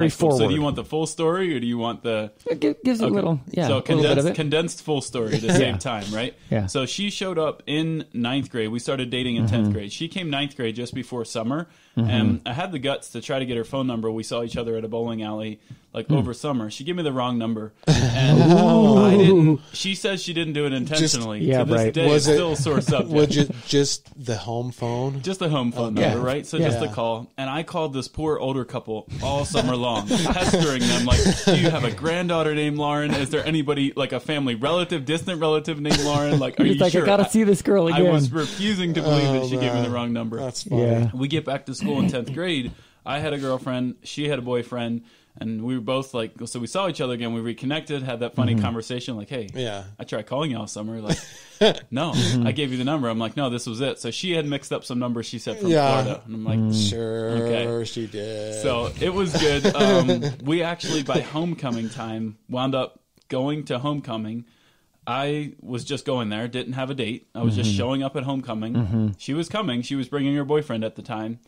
Very forward. So do you want the full story or do you want the... It gives a little, So condensed full story to save time, right? Yeah. So she showed up in 9th grade. We started dating in 10th grade. She came 9th grade just before summer. And I had the guts to try to get her phone number. We saw each other at a bowling alley over summer. She gave me the wrong number. And I didn't. She says she didn't do it intentionally. To this day, it's still a sore subject. Was it just the home phone? Just the home phone number, right? So just the call. And I called this poor older couple all summer long, pestering them like, do you have a granddaughter named Lauren? Is there anybody, like a family relative, distant relative named Lauren? Like, are you like, sure? I got to see this girl again. I was refusing to believe that she gave me the wrong number. That's funny. Yeah. We get back to school in 10th grade. I had a girlfriend. She had a boyfriend. And we were both like, so we saw each other again. We reconnected, had that funny conversation like, hey, I tried calling you all summer. Like, no, I gave you the number. I'm like, no, this was it. So she had mixed up some numbers she said from Florida. And I'm like, sure, she did. So it was good. We actually, by homecoming time, wound up going to homecoming. I was just going there, didn't have a date. I was just showing up at homecoming. She was coming. She was bringing her boyfriend at the time.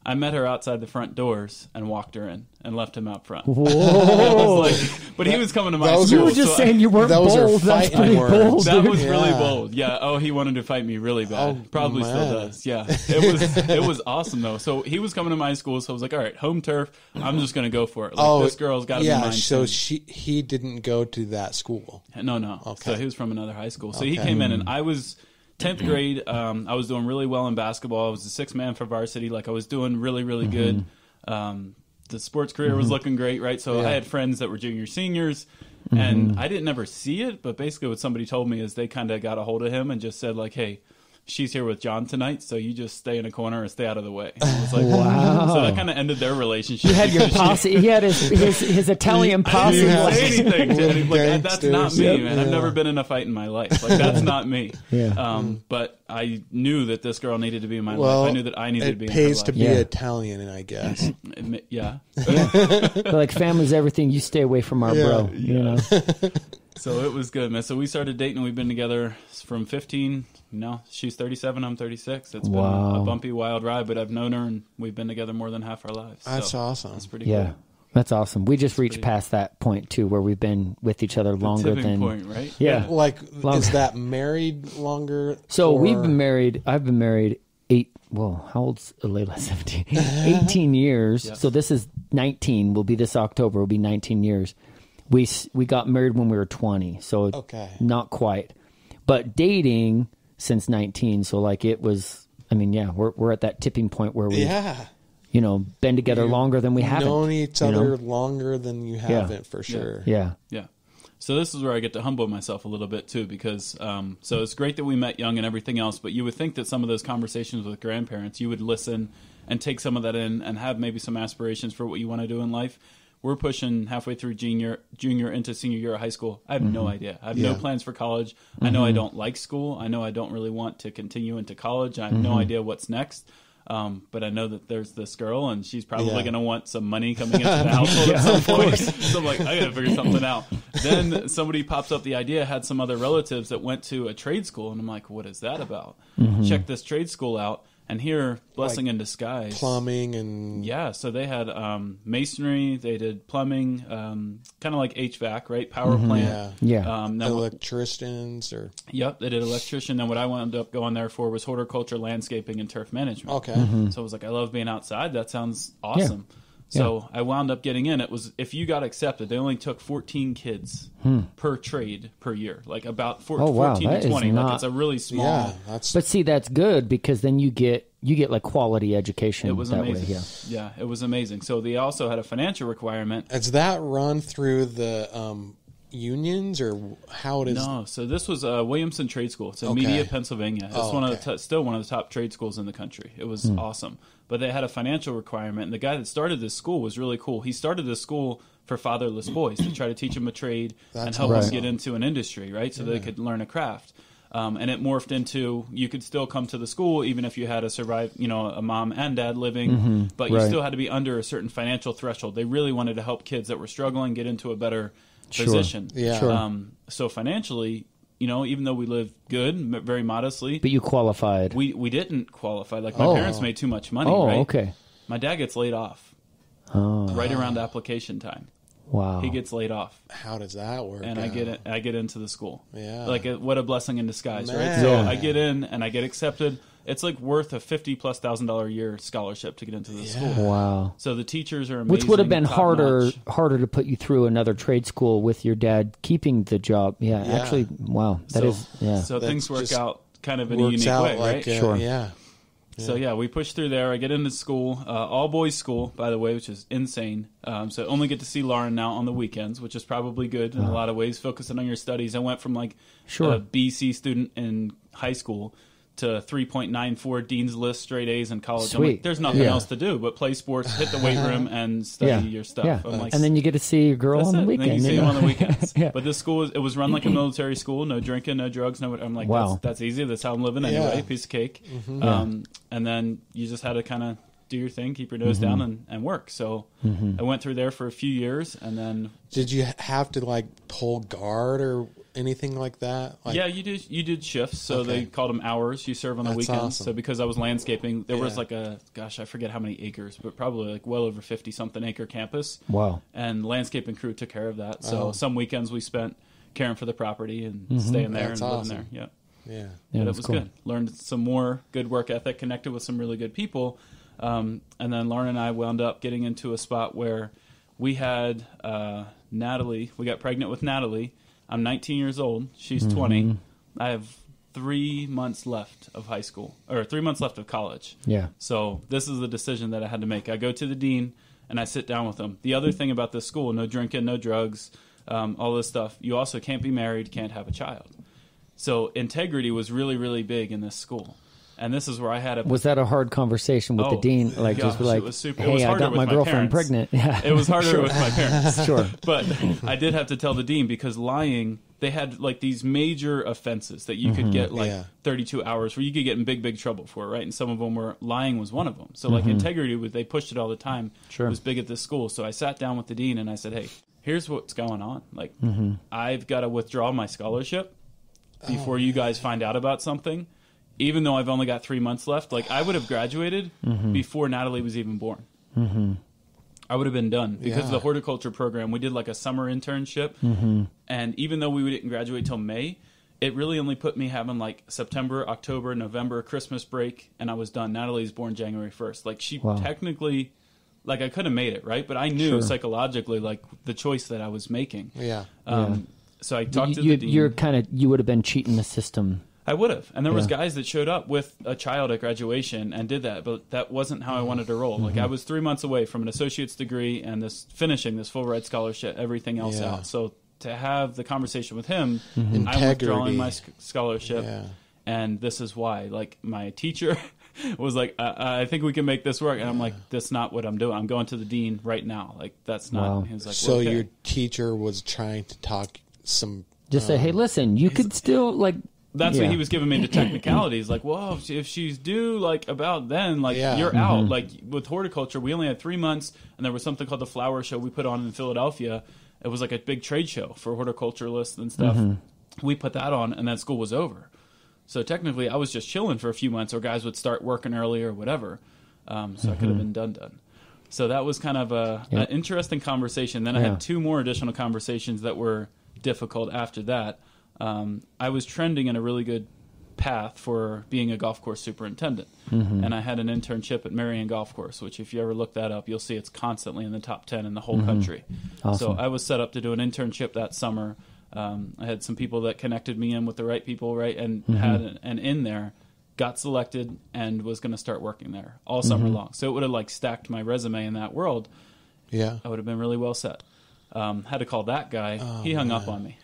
I met her outside the front doors and walked her in and left him out front. Whoa. But he was coming to my school. You were just saying you weren't bold. That's pretty bold. That was really bold. Yeah. Oh, he wanted to fight me really bad. Probably still does. Yeah. It was awesome though. So he was coming to my school, so I was like, all right, home turf. I'm just going to go for it. Like, this girl's got to be mine. So he didn't go to that school. No. Okay. So he was from another high school. So he came in, and I was 10th grade. I was doing really well in basketball. I was the sixth man for varsity. Like, I was doing really, really good. The sports career was looking great, right? So I had friends that were junior, seniors, and I didn't ever see it. But basically, what somebody told me is they kind of got a hold of him and just said, like, hey, she's here with John tonight, so you just stay in a corner and stay out of the way. And I was like, wow. So that kind of ended their relationship. You had your posse. He had his Italian posse. I didn't say anything. Like, that's not me, man. I've never been in a fight in my life. Like, that's not me. But I knew that this girl needed to be in my life. I knew that I needed to be in her life. It pays to be Italian, I guess. Yeah. Like, family's everything. You stay away from our bro. You know. So it was good, man. So we started dating. We've been together from 15. She's 37. I'm 36. It's been a bumpy, wild ride, but I've known her, and we've been together more than half our lives. That's awesome. That's pretty cool. That's awesome. We just reached past that point, too, where we've been with each other longer than... point, right? Yeah. Like, is that married longer? So we've been married... I've been married how old's Layla? 17? 18 years. Yes. So this is 19. Will be this October. Will be 19 years. We got married when we were 20, so not quite. But dating since 19, so like it was... I mean, we're at that tipping point where we... been together longer than we haven't. Known each other longer than you haven't, for sure. Yeah. So this is where I get to humble myself a little bit, too, because so it's great that we met young and everything else, but you would think that some of those conversations with grandparents, you would listen and take some of that in and have maybe some aspirations for what you want to do in life. We're pushing halfway through junior into senior year of high school. I have no idea. I have no plans for college. I know I don't like school. I know I don't really want to continue into college. I have no idea what's next. But I know that there's this girl, and she's probably going to want some money coming into the household at some point. So I'm like, I got to figure something out. Then somebody pops up the idea, had some other relatives that went to a trade school, and I'm like, what is that about? Check this trade school out. And here, blessing in disguise. Plumbing and... Yeah, so they had masonry, they did plumbing, kind of like HVAC, right? Power plant. Electricians or... Yep, they did electrician. Then what I wound up going there for was horticulture, landscaping, and turf management. Okay. So I was like, I love being outside. That sounds awesome. So I wound up getting in. It was, if you got accepted, they only took 14 kids per trade per year, like about 14 to 20. Like, it's a really small. But see, that's good because then you get like quality education. It was that amazing. Way, yeah, it was amazing. So they also had a financial requirement. Is that run through the unions or how it is? No, so this was Williamson Trade School. It's in Media, Pennsylvania. It's still one of the top trade schools in the country. It was awesome. But they had a financial requirement, and the guy that started this school was really cool. He started this school for fatherless boys to try to teach them a trade and help them get into an industry, right? So they could learn a craft. And it morphed into, you could still come to the school even if you had a mom and dad living, but you still had to be under a certain financial threshold. They really wanted to help kids that were struggling get into a better position. So financially, even though we lived good, very modestly. But you qualified. We didn't qualify. Like, my parents made too much money, right? Okay. My dad gets laid off. right around application time. Wow. He gets laid off. How does that work? And I get into the school. Yeah. Like, what a blessing in disguise, Man. right? So I get in and I get accepted. It's like worth a $50,000+ a year scholarship to get into the school. Wow. So the teachers are amazing. Which would have been top-notch. harder to put you through another trade school with your dad keeping the job. Yeah. Actually, wow. So That things work just out kind of in a Works unique out way, like, right? Sure. Yeah. So yeah, we push through there. I get into school, all boys school, by the way, which is insane. So only get to see Lauren now on the weekends, which is probably good in a lot of ways. Focusing on your studies, I went from like a BC student in high school to 3.94 Dean's List straight A's in college. I'm Sweet. like, there's nothing else to do but play sports, hit the weight room, and study your stuff. Yeah. I'm like, And then you get to see your girl that's on the it. weekend. And then you see him on the weekends. Yeah. But this school, it was run like a military school. No drinking, no drugs, no. I'm like, Wow. that's easy. That's how I'm living anyway. Yeah. Piece of cake. And then you just had to kind of do your thing, keep your nose down, and work. So I went through there for a few years, and then Did you have to like pull guard or anything like that? Like, yeah, you did shifts. So Okay. they called them hours. You serve on the That's weekends. awesome. So because I was landscaping, there was Yeah. like I forget how many acres, but probably like well over 50-something acre campus. Wow. And landscaping crew took care of that. So Oh. some weekends we spent caring for the property and staying there That's and living awesome. there. Yeah. Yeah. Yeah, But it that's was cool. good. Learned some more good work ethic, connected with some really good people. And then Lauren and I wound up getting into a spot where we had Natalie. We got pregnant with Natalie. I'm 19 years old. She's 20. I have 3 months left of high school, or 3 months left of college. Yeah. So this is the decision that I had to make. I go to the dean and I sit down with him. The other thing about this school, no drinking, no drugs, all this stuff. You also can't be married, can't have a child. So integrity was really, really big in this school. And this is where I had a... Was that a hard conversation with the dean? Like, gosh, just like, it was super. It hey, was I harder got with my girlfriend parents. pregnant. Yeah. It was harder with my parents. Sure. But I did have to tell the dean because lying, they had like these major offenses that you could get like 32 hours where you could get in big, big trouble for, right? And some of them were, lying was one of them. So like integrity, they pushed it all the time. Sure. It was big at this school. So I sat down with the dean and I said, hey, here's what's going on. Like, I've got to withdraw my scholarship before you guys find out about something. Even though I've only got 3 months left, like I would have graduated before Natalie was even born. I would have been done because of the horticulture program. We did like a summer internship, and even though we didn't graduate till May, it really only put me having like September, October, November, Christmas break, and I was done. Natalie's born January 1st. Like she technically, like I could have made it, right? But I knew psychologically, like the choice that I was making. Yeah. So I talked to the dean. You would have been cheating the system. I would have. And there was guys that showed up with a child at graduation and did that, but that wasn't how I wanted to roll. Like I was 3 months away from an associate's degree and finishing this full ride scholarship, everything else out. So to have the conversation with him, I'm withdrawing my scholarship, and this is why. Like my teacher was like, I think we can make this work. And I'm like, that's not what I'm doing. I'm going to the dean right now. Like that's not. Wow. He was like, So well, okay. your teacher was trying to talk some... Just say, hey, listen, you could still like... That's what he was giving me the technicalities. Like, well, if she's due, like, about then, like, you're out. Like, with horticulture, we only had 3 months, and there was something called the Flower Show we put on in Philadelphia. It was like a big trade show for horticulturalists and stuff. We put that on, and that school was over. So technically, I was just chilling for a few months, or guys would start working early or whatever. So I could have been done. So that was kind of an interesting conversation. Then I had 2 more additional conversations that were difficult after that. I was trending in a really good path for being a golf course superintendent. And I had an internship at Marion Golf Course, which if you ever look that up, you'll see it's constantly in the top 10 in the whole country. Awesome. So I was set up to do an internship that summer. I had some people that connected me in with the right people, right, and had an in there, got selected, and was going to start working there all summer long. So it would have like stacked my resume in that world. Yeah. I would have been really well set. Had to call that guy. He hung up on me.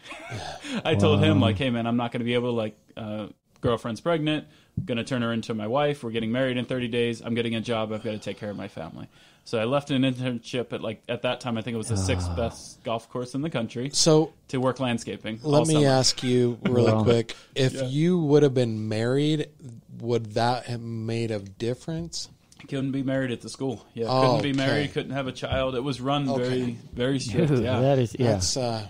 I told him, like, hey, man, I'm not going to be able to, like, girlfriend's pregnant, going to turn her into my wife. We're getting married in 30 days. I'm getting a job. I've got to take care of my family. So I left an internship at that time, I think it was the 6th best golf course in the country So to work landscaping. let me summer. ask you really quick. If you would have been married, would that have made a difference? Couldn't be married at the school. Yeah, Oh, couldn't be okay. married. Couldn't have a child. It was run very, very strict. Dude, Yeah, that is, That's, a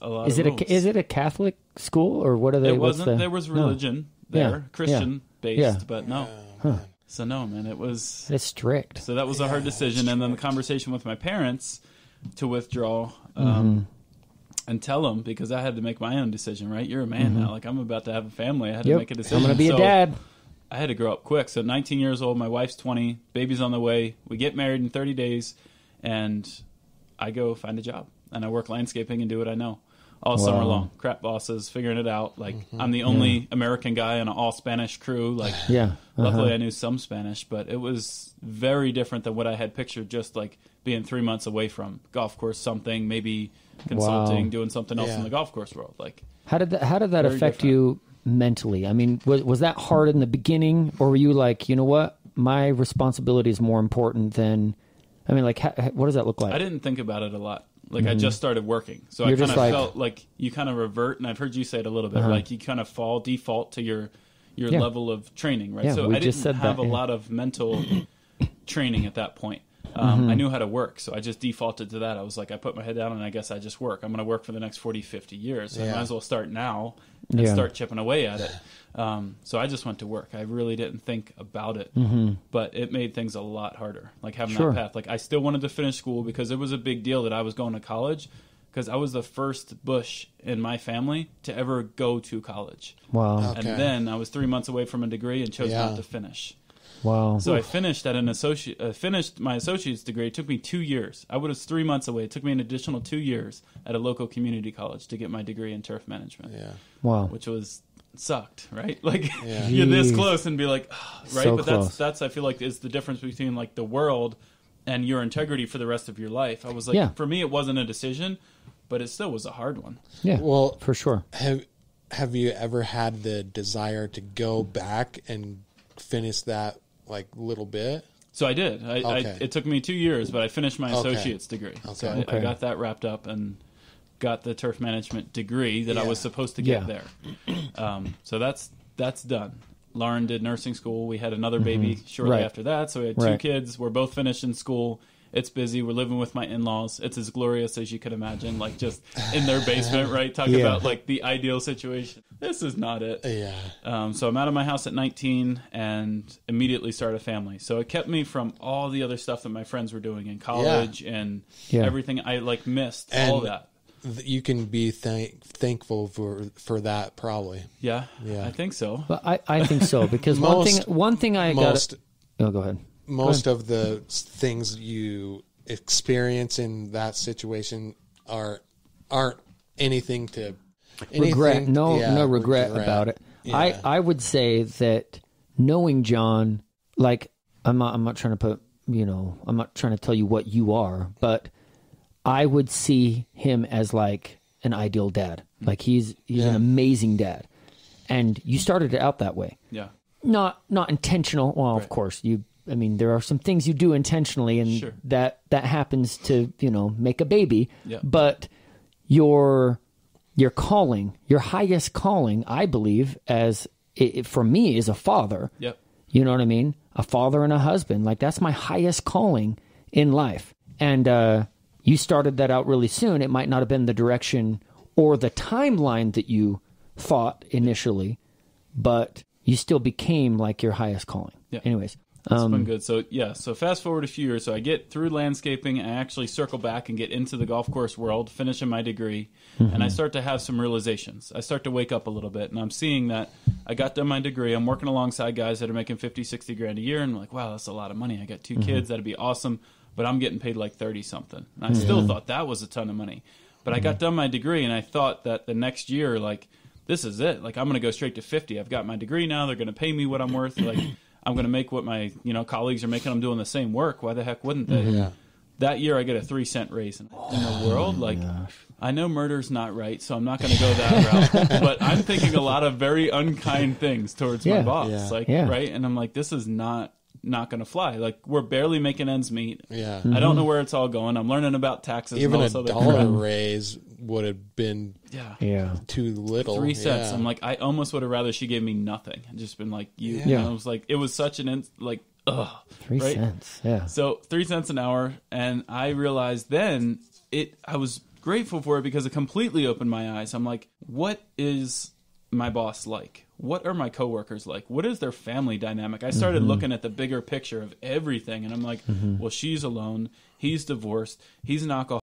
lot Is of it rules. is it a Catholic school or what are they? It what's wasn't. the- There was No. religion there, Yeah. Christian based, Yeah. but no. So no, man, It's strict. So that was a hard decision. And then the conversation with my parents to withdraw and tell them, because I had to make my own decision, right? You're a man now. Like, I'm about to have a family. I had to make a decision. I'm going to be a dad. I had to grow up quick. So 19 years old, my wife's 20, baby's on the way. We get married in 30 days, and I go find a job. And I work landscaping and do what I know all summer long. Crap bosses, figuring it out. Like, I'm the only American guy on an all-Spanish crew. Like, luckily I knew some Spanish, but it was very different than what I had pictured, just like being 3 months away from golf course, something, maybe consulting, doing something else in the golf course world. Like, how did that affect you mentally? I mean, was that hard in the beginning, or were you like, you know what, my responsibility is more important than, I mean, like, what does that look like? I didn't think about it a lot. Like, I just started working. So I kind of felt like you kind of revert, and I've heard you say it a little bit, like you kind of default to your level of training, right? So I didn't have a lot of mental training at that point. I knew how to work, so I just defaulted to that. I was like, I put my head down, and I guess I just work. I'm going to work for the next 40, 50 years. So I might as well start now and start chipping away at it. So I just went to work. I really didn't think about it, but it made things a lot harder, like having that path. Like, I still wanted to finish school because it was a big deal that I was going to college, because I was the first Busch in my family to ever go to college. Wow. Okay. And then I was 3 months away from a degree and chose not to finish. Wow. So I finished at finished my associate's degree. It took me 2 years. I was 3 months away. It took me an additional 2 years at a local community college to get my degree in turf management. Yeah. Wow. Which sucked, right? Like, you're this close and be like, oh, right? So but close. that's I feel like is the difference between like the world and your integrity for the rest of your life. I was like, for me, it wasn't a decision, but it still was a hard one. Yeah. Well, for sure. Have you ever had the desire to go back and finish that, like, little bit? So I did. It took me 2 years, but I finished my associate's degree. So I got that wrapped up and got the turf management degree that I was supposed to get there. So that's done. Lauren did nursing school. We had another baby shortly after that. So we had two kids. We're both finished in school. It's busy. We're living with my in-laws. It's as glorious as you could imagine, like just in their basement, right? Talk about like the ideal situation. This is not it. Yeah. So I'm out of my house at 19 and immediately started a family. So it kept me from all the other stuff that my friends were doing in college and everything. I like missed all that. You can be thankful for that, probably. Yeah, I think so. But I think so, because one thing I got. Oh, go ahead. Most of the things you experience in that situation aren't anything to regret. No regret about it. Yeah. I would say that knowing John, like, I'm not trying to put, I'm not trying to tell you what you are, but I would see him as like an ideal dad. Like, he's an amazing dad, and you started it out that way. Yeah. Not intentional. Well, of course there are some things you do intentionally, and that happens to, make a baby. Yeah. But your calling, your highest calling, I believe, for me, is a father. Yep. You know what I mean? A father and a husband. Like, that's my highest calling in life. And you started that out really soon. It might not have been the direction or the timeline that you thought initially, but you still became like your highest calling. Yeah. Anyways. It's been good. So fast forward a few years. So I get through landscaping and I actually circle back and get into the golf course world, finishing my degree, and I start to have some realizations. I start to wake up a little bit, and I'm seeing that I got done my degree. I'm working alongside guys that are making 50, 60 grand a year, and I'm like, wow, that's a lot of money. I got two kids. That'd be awesome, but I'm getting paid like 30-something. And I still thought that was a ton of money. But I got done my degree, and I thought that the next year, like, this is it. Like, I'm going to go straight to 50. I've got my degree now. They're going to pay me what I'm worth. Like, I'm going to make what my colleagues are making. I'm doing the same work. Why the heck wouldn't they? Yeah. That year I get a 3-cent raise in the world. Like, I know murder's not right, so I'm not going to go that route. But I'm thinking a lot of very unkind things towards my boss. Right? And I'm like, this is not going to fly. Like, we're barely making ends meet. Yeah. I don't know where it's all going. I'm learning about taxes. Even and a dollar raise would have been too little. 3 cents. I'm like, I almost would have rather she gave me nothing and just been like, I was like, it was such an 3 cents. Yeah. So 3 cents an hour, and I realized then I was grateful for it because it completely opened my eyes. I'm like, what is my boss like? what are my coworkers like? What is their family dynamic? I started looking at the bigger picture of everything, and I'm like, well, she's alone. He's divorced. He's an alcoholic.